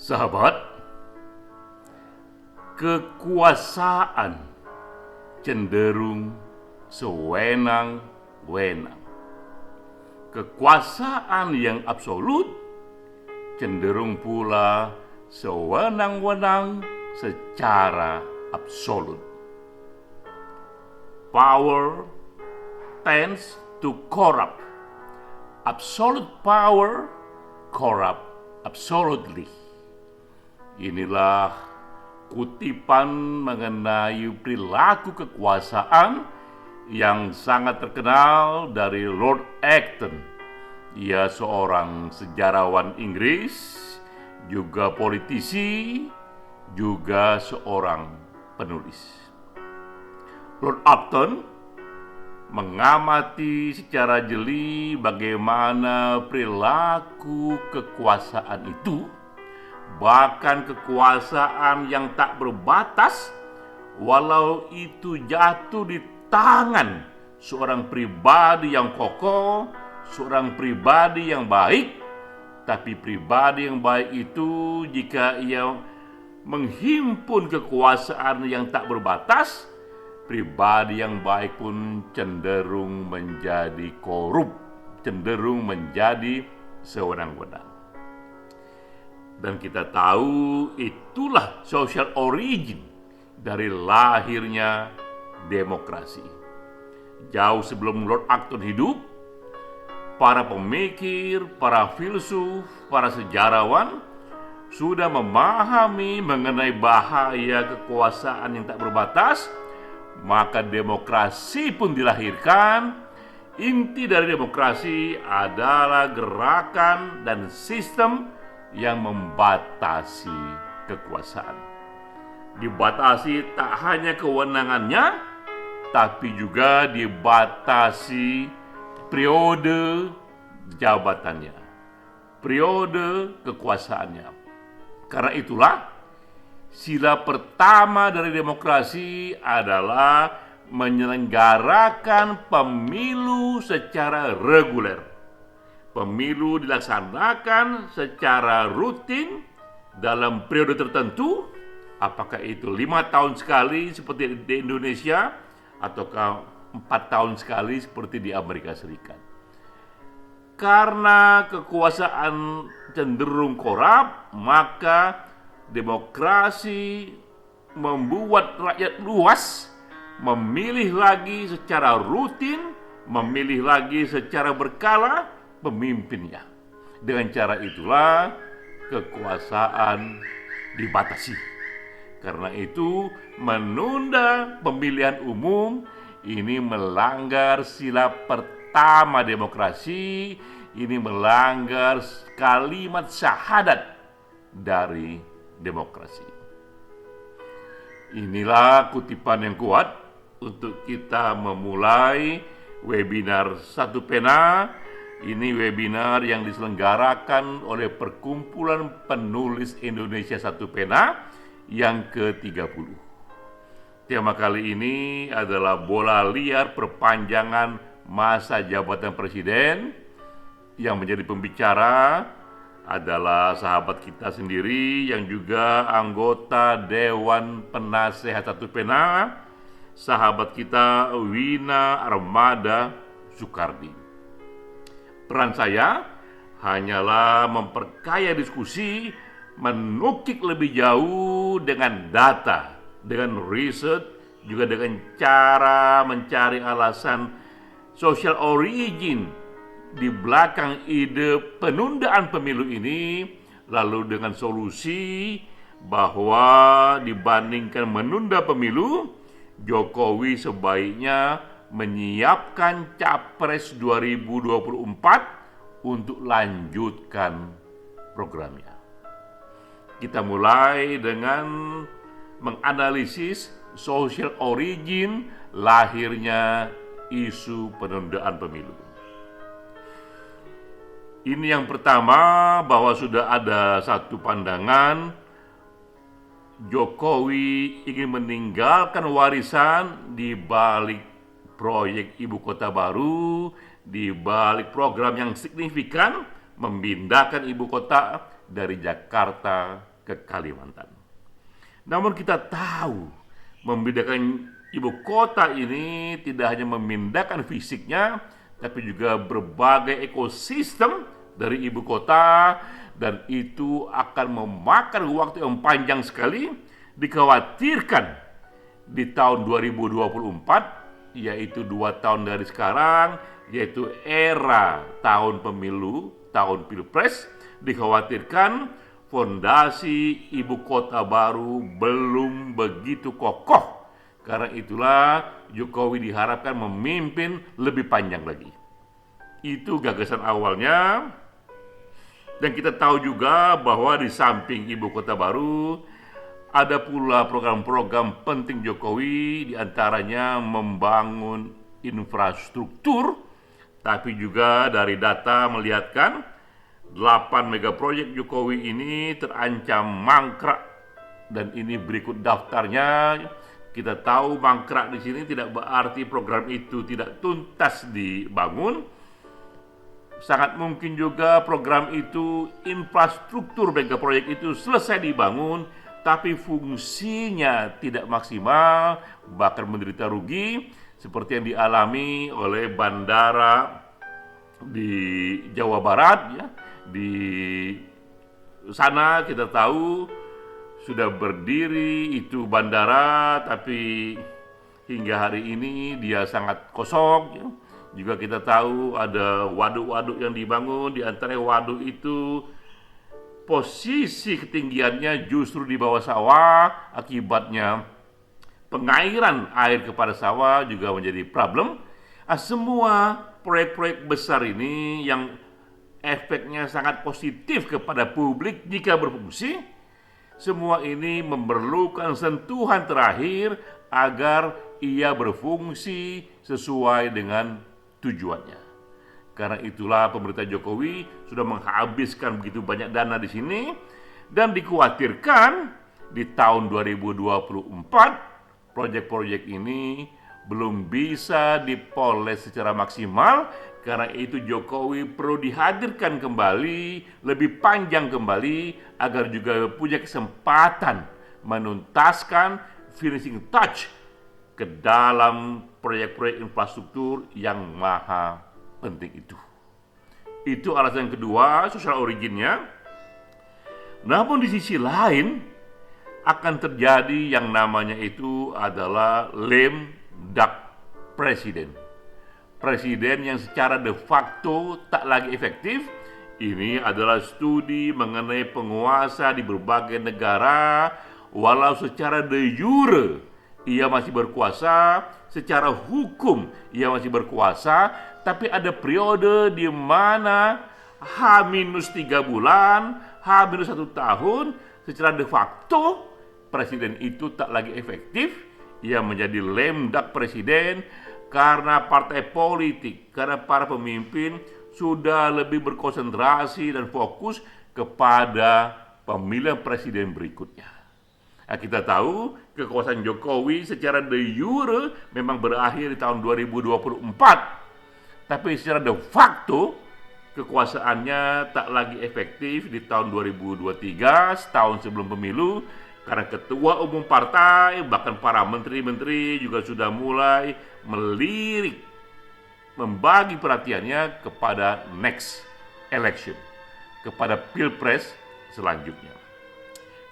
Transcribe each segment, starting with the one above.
Sahabat, kekuasaan cenderung sewenang-wenang. Kekuasaan yang absolut cenderung pula sewenang-wenang secara absolut. Power tends to corrupt. Absolute power corrupt absolutely. Inilah kutipan mengenai perilaku kekuasaan yang sangat terkenal dari Lord Acton. Ia seorang sejarawan Inggris, juga politisi, juga seorang penulis. Lord Acton mengamati secara jeli bagaimana perilaku kekuasaan itu, bahkan kekuasaan yang tak berbatas, walau itu jatuh di tangan seorang pribadi yang kokoh, seorang pribadi yang baik. Tapi pribadi yang baik itu, jika ia menghimpun kekuasaan yang tak berbatas, pribadi yang baik pun cenderung menjadi korup, cenderung menjadi sewenang-wenang. Dan kita tahu itulah social origin dari lahirnya demokrasi. Jauh sebelum Lord Acton hidup, para pemikir, para filsuf, para sejarawan sudah memahami mengenai bahaya kekuasaan yang tak berbatas. Maka demokrasi pun dilahirkan. Inti dari demokrasi adalah gerakan dan sistem yang membatasi kekuasaan. Dibatasi tak hanya kewenangannya, tapi juga dibatasi periode jabatannya, periode kekuasaannya. Karena itulah, sila pertama dari demokrasi adalah menyelenggarakan pemilu secara reguler. Pemilu dilaksanakan secara rutin dalam periode tertentu, apakah itu 5 tahun sekali seperti di Indonesia, ataukah 4 tahun sekali seperti di Amerika Serikat. Karena kekuasaan cenderung korup, maka demokrasi membuat rakyat luas memilih lagi secara rutin, memilih lagi secara berkala pemimpinnya. Dengan cara itulah kekuasaan dibatasi. Karena itu menunda pemilihan umum ini melanggar sila pertama demokrasi, ini melanggar kalimat syahadat dari demokrasi. Inilah kutipan yang kuat untuk kita memulai webinar Satu Pena. Ini webinar yang diselenggarakan oleh Perkumpulan Penulis Indonesia Satu Pena yang ke-30. Tema kali ini adalah bola liar perpanjangan masa jabatan presiden. Yang menjadi pembicara adalah sahabat kita sendiri yang juga anggota Dewan Penasehat Satu Pena, sahabat kita Wina Armada Soekardi. Peran saya hanyalah memperkaya diskusi, menukik lebih jauh dengan data, dengan riset, juga dengan cara mencari alasan social origin di belakang ide penundaan pemilu ini, lalu dengan solusi bahwa dibandingkan menunda pemilu, Jokowi sebaiknya menyiapkan Capres 2024 untuk lanjutkan programnya. Kita mulai dengan menganalisis social origin lahirnya isu penundaan pemilu. Ini yang pertama, bahwa sudah ada satu pandangan Jokowi ingin meninggalkan warisan di balik proyek ibu kota baru, di balik program yang signifikan memindahkan ibu kota dari Jakarta ke Kalimantan. Namun kita tahu membedakan ibu kota ini tidak hanya memindahkan fisiknya, tapi juga berbagai ekosistem dari ibu kota, dan itu akan memakan waktu yang panjang sekali. Dikhawatirkan di tahun 2024, yaitu 2 tahun dari sekarang, yaitu era tahun pemilu, tahun pilpres, dikhawatirkan fondasi ibu kota baru belum begitu kokoh. Karena itulah Jokowi diharapkan memimpin lebih panjang lagi. Itu gagasan awalnya. Dan kita tahu juga bahwa di samping ibu kota baru, ada pula program-program penting Jokowi, diantaranya membangun infrastruktur. Tapi juga dari data melihatkan 8 megaproyek Jokowi ini terancam mangkrak, dan ini berikut daftarnya. Kita tahu mangkrak di sini tidak berarti program itu tidak tuntas dibangun. Sangat mungkin juga program itu, infrastruktur megaproyek itu selesai dibangun, tapi fungsinya tidak maksimal, bahkan menderita rugi, seperti yang dialami oleh bandara di Jawa Barat, ya. Di sana kita tahu sudah berdiri itu bandara, tapi hingga hari ini dia sangat kosong, ya. Juga kita tahu ada waduk-waduk yang dibangun, di antara waduk itu posisi ketinggiannya justru di bawah sawah, akibatnya pengairan air kepada sawah juga menjadi problem. Semua proyek-proyek besar ini yang efeknya sangat positif kepada publik jika berfungsi, semua ini memerlukan sentuhan terakhir agar ia berfungsi sesuai dengan tujuannya. Karena itulah pemerintah Jokowi sudah menghabiskan begitu banyak dana di sini, dan dikhawatirkan di tahun 2024 proyek-proyek ini belum bisa dipoles secara maksimal. Karena itu Jokowi perlu dihadirkan kembali, lebih panjang kembali, agar juga punya kesempatan menuntaskan finishing touch ke dalam proyek-proyek infrastruktur yang maha penting itu. Itu alasan yang kedua, social originnya. Namun di sisi lain akan terjadi yang namanya itu adalah lame duck presiden. Presiden yang secara de facto tak lagi efektif. Ini adalah studi mengenai penguasa di berbagai negara. Walau secara de jure ia masih berkuasa, secara hukum ia masih berkuasa, tapi ada periode di mana H-3 bulan, H-1 tahun, secara de facto presiden itu tak lagi efektif. Ia menjadi lame duck presiden karena partai politik, karena para pemimpin sudah lebih berkonsentrasi dan fokus kepada pemilihan presiden berikutnya. Nah, kita tahu kekuasaan Jokowi secara de jure memang berakhir di tahun 2024. Tapi secara de facto kekuasaannya tak lagi efektif di tahun 2023, setahun sebelum pemilu, karena ketua umum partai, bahkan para menteri-menteri juga sudah mulai melirik, membagi perhatiannya kepada next election, kepada pilpres selanjutnya.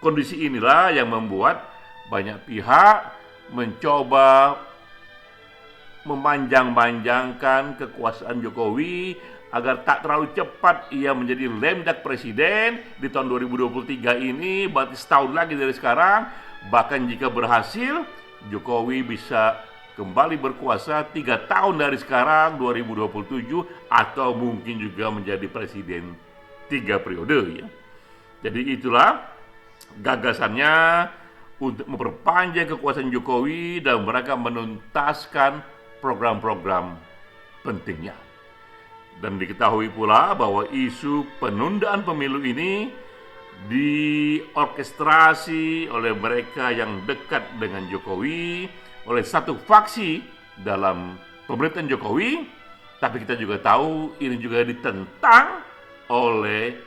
Kondisi inilah yang membuat banyak pihak mencoba memanjang-manjangkan kekuasaan Jokowi agar tak terlalu cepat ia menjadi lame duck presiden di tahun 2023 ini, berarti setahun lagi dari sekarang. Bahkan jika berhasil, Jokowi bisa kembali berkuasa 3 tahun dari sekarang, 2027, atau mungkin juga menjadi presiden 3 periode, ya. Jadi itulah gagasannya untuk memperpanjang kekuasaan Jokowi dan mereka menuntaskan program-program pentingnya. Dan diketahui pula bahwa isu penundaan pemilu ini diorkestrasi oleh mereka yang dekat dengan Jokowi, oleh satu faksi dalam pemerintahan Jokowi. Tapi kita juga tahu ini juga ditentang oleh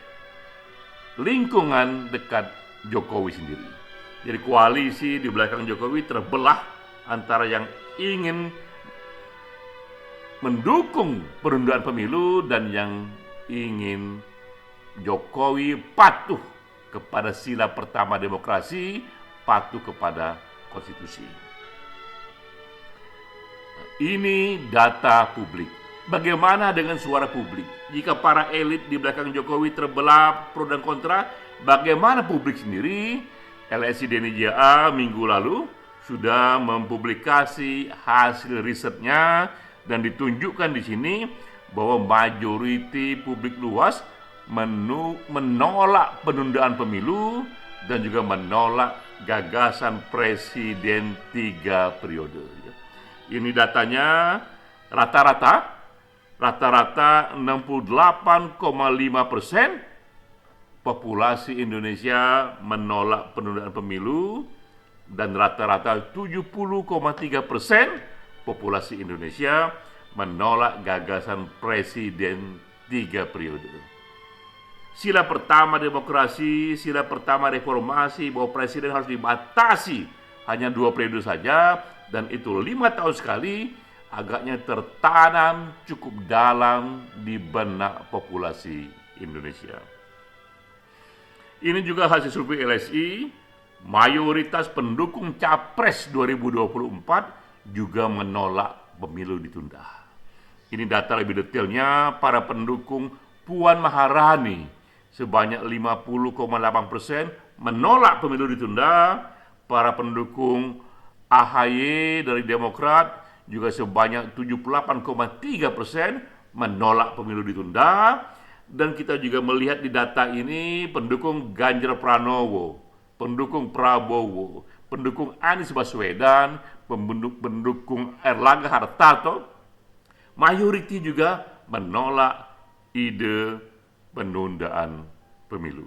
lingkungan dekat Jokowi sendiri. Jadi koalisi di belakang Jokowi terbelah antara yang ingin mendukung penundaan pemilu dan yang ingin Jokowi patuh kepada sila pertama demokrasi, patuh kepada konstitusi. Ini data publik. Bagaimana dengan suara publik? Jika para elit di belakang Jokowi terbelah pro dan kontra, bagaimana publik sendiri? LSI DNIJA minggu lalu sudah mempublikasi hasil risetnya dan ditunjukkan di sini bahwa mayoriti publik luas menolak penundaan pemilu dan juga menolak gagasan presiden 3 periode. Ini datanya rata-rata 68,5% populasi Indonesia menolak penundaan pemilu dan rata-rata 70,3% populasi Indonesia menolak gagasan presiden 3 periode. Sila pertama demokrasi, sila pertama reformasi bahwa presiden harus dibatasi hanya 2 periode saja dan itu 5 tahun sekali, agaknya tertanam cukup dalam di benak populasi Indonesia. Ini juga hasil survei LSI, mayoritas pendukung Capres 2024 juga menolak pemilu ditunda. Ini data lebih detailnya para pendukung Puan Maharani sebanyak 50,8% menolak pemilu ditunda, para pendukung AHY dari Demokrat juga sebanyak 78,3% menolak pemilu ditunda. Dan kita juga melihat di data ini pendukung Ganjar Pranowo, pendukung Prabowo, pendukung Anies Baswedan, pendukung Erlangga Hartarto, mayoriti juga menolak ide penundaan pemilu.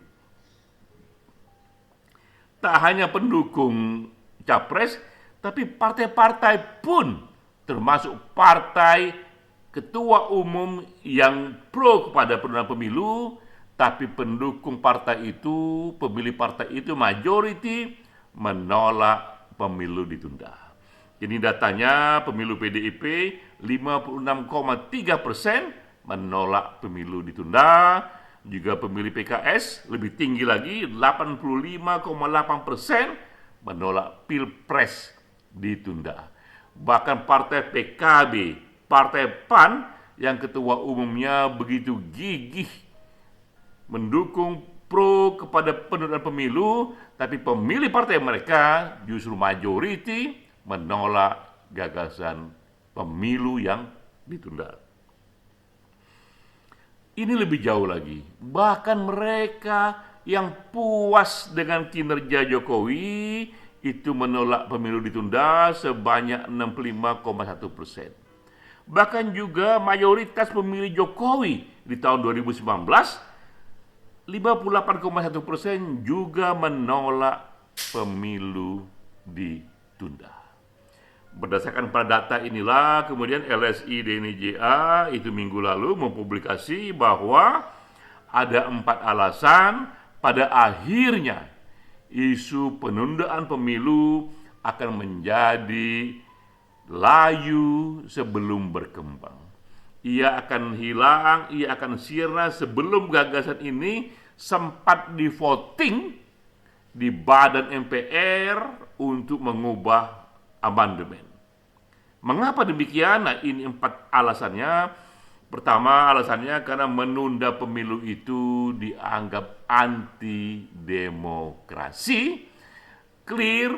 Tak hanya pendukung Capres, tapi partai-partai pun, termasuk partai ketua umum yang pro kepada penundaan pemilu, tapi pendukung partai itu, pemilih partai itu mayoriti menolak pemilu ditunda. Ini datanya pemilu PDIP 56,3% menolak pemilu ditunda, juga pemilih PKS lebih tinggi lagi 85,8% menolak Pilpres ditunda. Bahkan partai PKB, Partai PAN yang ketua umumnya begitu gigih mendukung pro kepada penundaan pemilu, tapi pemilih partai mereka justru mayoriti menolak gagasan pemilu yang ditunda. Ini lebih jauh lagi. Bahkan mereka yang puas dengan kinerja Jokowi itu menolak pemilu ditunda sebanyak 65,1%. Bahkan juga mayoritas pemilih Jokowi di tahun 2019, 58,1% juga menolak pemilu ditunda. Berdasarkan pada data inilah, kemudian LSI DNIJA itu minggu lalu mempublikasi bahwa ada 4 alasan pada akhirnya isu penundaan pemilu akan menjadi layu sebelum berkembang. Ia akan hilang, ia akan sirna sebelum gagasan ini sempat di voting di badan MPR untuk mengubah amandemen. Mengapa demikian? Nah, ini 4 alasannya. Pertama, alasannya karena menunda pemilu itu dianggap anti demokrasi. Clear,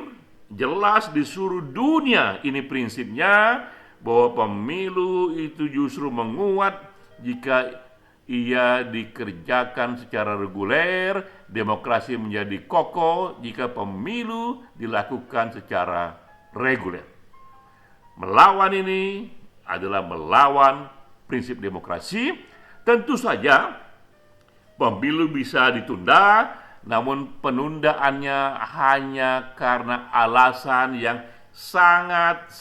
jelas di seluruh dunia ini prinsipnya bahwa pemilu itu justru menguat jika ia dikerjakan secara reguler, demokrasi menjadi kokoh jika pemilu dilakukan secara reguler. Melawan ini adalah melawan prinsip demokrasi. Tentu saja pemilu bisa ditunda, namun penundaannya hanya karena alasan yang sangat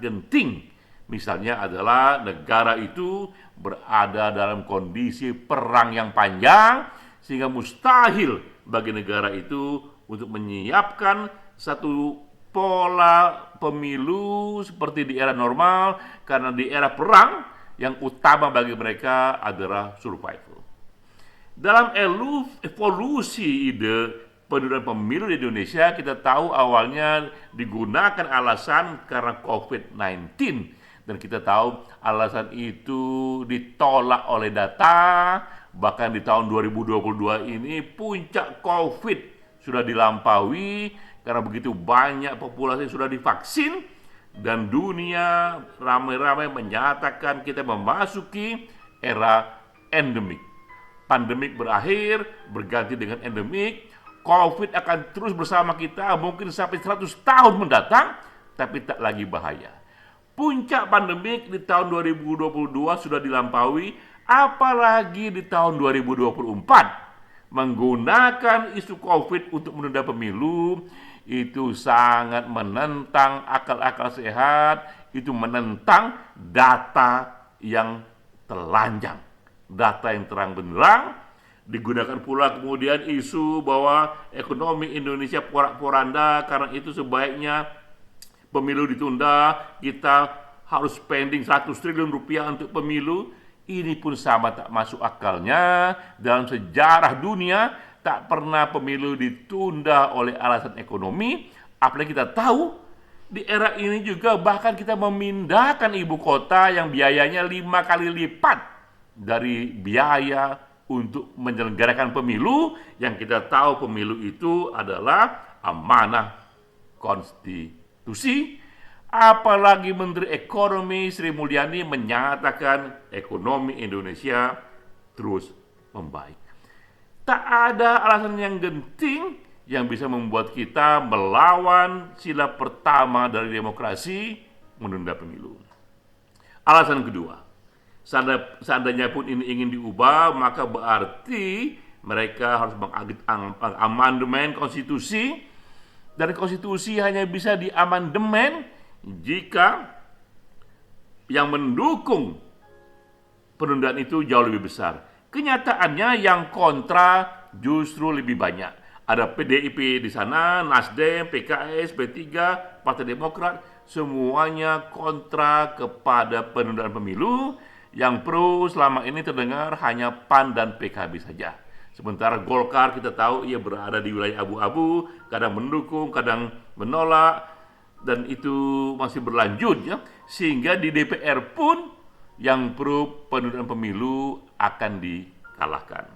genting. Misalnya adalah negara itu berada dalam kondisi perang yang panjang sehingga mustahil bagi negara itu untuk menyiapkan satu pola pemilu seperti di era normal, karena di era perang yang utama bagi mereka adalah survival. Dalam evolusi ide penundaan pemilu di Indonesia, kita tahu awalnya digunakan alasan karena COVID-19, dan kita tahu alasan itu ditolak oleh data. Bahkan di tahun 2022 ini puncak COVID sudah dilampaui karena begitu banyak populasi sudah divaksin, dan dunia ramai-ramai menyatakan kita memasuki era endemik. Pandemik berakhir, berganti dengan endemik. COVID akan terus bersama kita mungkin sampai 100 tahun mendatang, tapi tak lagi bahaya. Puncak pandemik di tahun 2022 sudah dilampaui, apalagi di tahun 2024. Menggunakan isu COVID untuk menunda pemilu itu sangat menentang akal-akal sehat, itu menentang data yang telanjang, data yang terang benderang. Digunakan pula kemudian isu bahwa ekonomi Indonesia porak-poranda, karena itu sebaiknya pemilu ditunda, kita harus spending 100 triliun rupiah untuk pemilu. Ini pun sama tak masuk akalnya. Dalam sejarah dunia tak pernah pemilu ditunda oleh alasan ekonomi. Apalagi kita tahu di era ini juga bahkan kita memindahkan ibu kota yang biayanya 5 kali lipat dari biaya untuk menyelenggarakan pemilu, yang kita tahu pemilu itu adalah amanah konstitusi. Apalagi Menteri Ekonomi Sri Mulyani menyatakan ekonomi Indonesia terus membaik. Tak ada alasan yang genting yang bisa membuat kita melawan sila pertama dari demokrasi, menunda pemilu. Alasan kedua, seandainya pun ini ingin diubah, maka berarti mereka harus mengamandemen konstitusi, dan konstitusi hanya bisa diamandemen jika yang mendukung penundaan itu jauh lebih besar. Kenyataannya yang kontra justru lebih banyak. Ada PDIP di sana, Nasdem, PKS, P3, Partai Demokrat, semuanya kontra kepada penundaan pemilu. Yang pro selama ini terdengar hanya PAN dan PKB saja. Sementara Golkar kita tahu ia berada di wilayah abu-abu, kadang mendukung, kadang menolak, dan itu masih berlanjut ya, sehingga di DPR pun yang pro penundaan pemilu akan dikalahkan.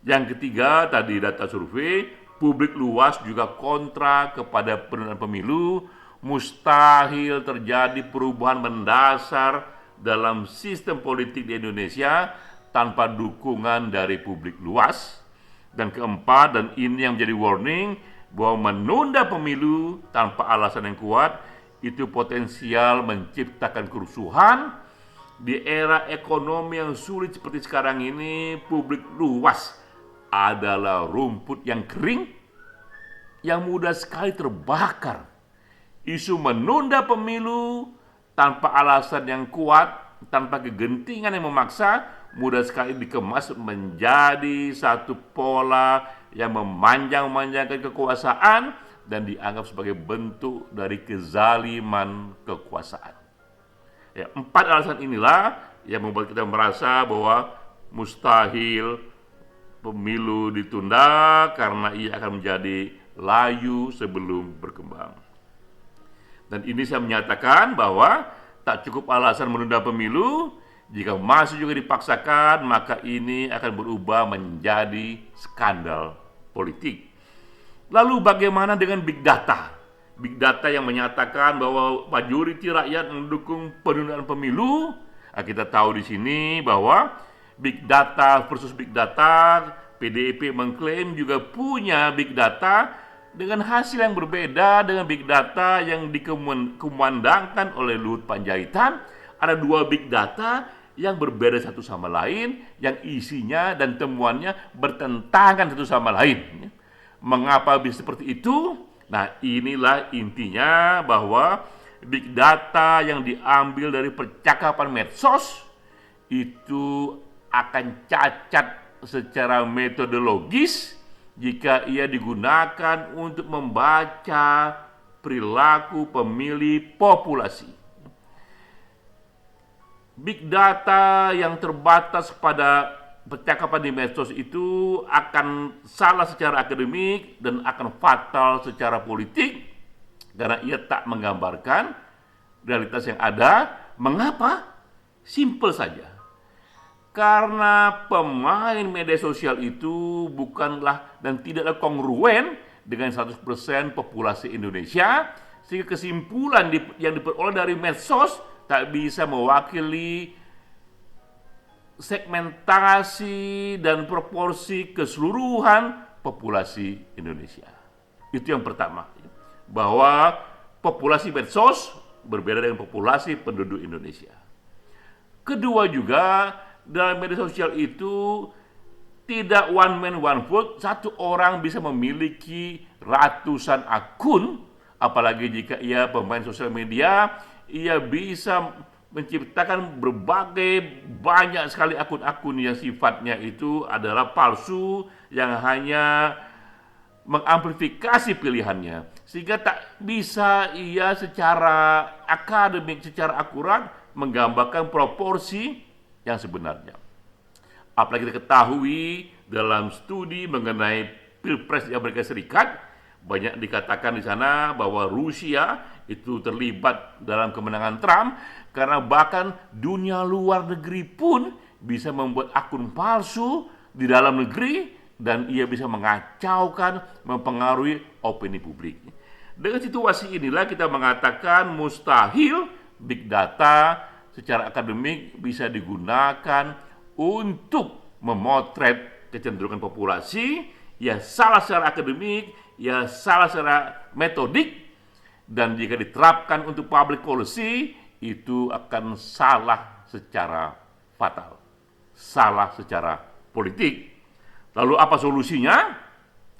Yang ketiga, tadi data survei, publik luas juga kontra kepada penundaan pemilu. Mustahil terjadi perubahan mendasar dalam sistem politik di Indonesia tanpa dukungan dari publik luas. Dan keempat, dan ini yang menjadi warning, bahwa menunda pemilu tanpa alasan yang kuat itu potensial menciptakan kerusuhan. Di era ekonomi yang sulit seperti sekarang ini, publik luas adalah rumput yang kering yang mudah sekali terbakar. Isu menunda pemilu tanpa alasan yang kuat, tanpa kegentingan yang memaksa, mudah sekali dikemas menjadi satu pola yang memanjang-manjangkan kekuasaan dan dianggap sebagai bentuk dari kezaliman kekuasaan. Ya, 4 alasan inilah yang membuat kita merasa bahwa mustahil pemilu ditunda karena ia akan menjadi layu sebelum berkembang. Dan ini saya menyatakan bahwa tak cukup alasan menunda pemilu. Jika masih juga dipaksakan, maka ini akan berubah menjadi skandal politik. Lalu bagaimana dengan big data? Big data yang menyatakan bahwa majoriti rakyat mendukung penundaan pemilu. Nah, kita tahu di sini bahwa big data versus big data, PDIP mengklaim juga punya big data dengan hasil yang berbeda dengan big data yang dikumandangkan oleh Luhut Panjaitan. Ada 2 big data yang berbeda satu sama lain, yang isinya dan temuannya bertentangan satu sama lain. Mengapa bisa seperti itu? Nah, inilah intinya, bahwa big data yang diambil dari percakapan medsos itu akan cacat secara metodologis jika ia digunakan untuk membaca perilaku pemilih populasi. Big data yang terbatas pada percakapan di medsos itu akan salah secara akademik dan akan fatal secara politik karena ia tak menggambarkan realitas yang ada. Mengapa? Simpel saja. Karena pemain media sosial itu bukanlah dan tidaklah kongruen dengan 100% populasi Indonesia, sehingga kesimpulan yang diperoleh dari medsos tak bisa mewakili segmentasi dan proporsi keseluruhan populasi Indonesia. Itu yang pertama, bahwa populasi medsos berbeda dengan populasi penduduk Indonesia. Kedua juga, dalam media sosial itu tidak one man one vote, satu orang bisa memiliki ratusan akun, apalagi jika ia pemain sosial media, ia bisa menciptakan banyak sekali akun-akun yang sifatnya itu adalah palsu, yang hanya mengamplifikasi pilihannya, sehingga tak bisa ia secara akademik, secara akurat menggambarkan proporsi yang sebenarnya. Apalagi kita ketahui dalam studi mengenai Pilpres di Amerika Serikat, banyak dikatakan di sana bahwa Rusia itu terlibat dalam kemenangan Trump, karena bahkan dunia luar negeri pun bisa membuat akun palsu di dalam negeri dan ia bisa mengacaukan, mempengaruhi opini publik. Dengan situasi inilah kita mengatakan mustahil big data secara akademik bisa digunakan untuk memotret kecenderungan populasi. Ya salah secara akademik, ya salah secara metodik, dan jika diterapkan untuk public policy itu akan salah secara fatal, salah secara politik. Lalu apa solusinya?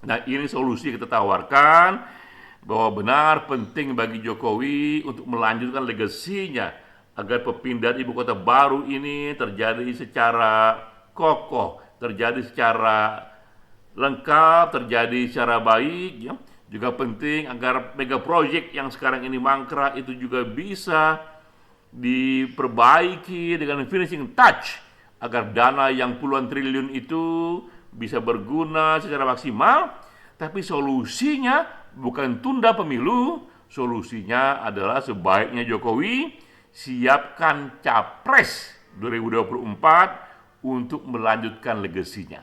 Nah, ini solusi kita tawarkan, bahwa benar penting bagi Jokowi untuk melanjutkan legasinya agar perpindahan ibu kota baru ini terjadi secara kokoh, terjadi secara lengkap, terjadi secara baik, ya. Juga penting agar mega project yang sekarang ini mangkrak itu juga bisa diperbaiki dengan finishing touch agar dana yang puluhan triliun itu bisa berguna secara maksimal. Tapi solusinya bukan tunda pemilu, solusinya adalah sebaiknya Jokowi siapkan capres 2024 untuk melanjutkan legasinya.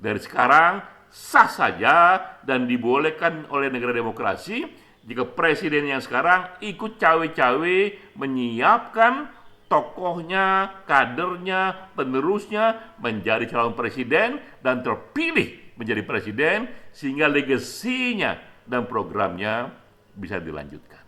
Dari sekarang sah saja dan dibolehkan oleh negara demokrasi jika presiden yang sekarang ikut cawe-cawe menyiapkan tokohnya, kadernya, penerusnya menjadi calon presiden dan terpilih menjadi presiden sehingga legasinya dan programnya bisa dilanjutkan.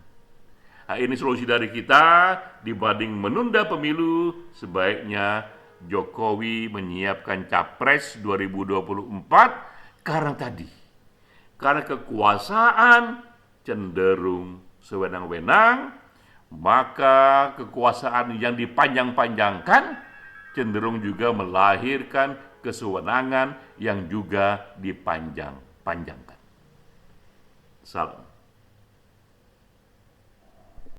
Nah, ini solusi dari kita. Dibanding menunda pemilu, sebaiknya Jokowi menyiapkan capres 2024 karena kekuasaan cenderung sewenang-wenang, maka kekuasaan yang dipanjang-panjangkan cenderung juga melahirkan kesewenangan yang juga dipanjang-panjangkan. Salam.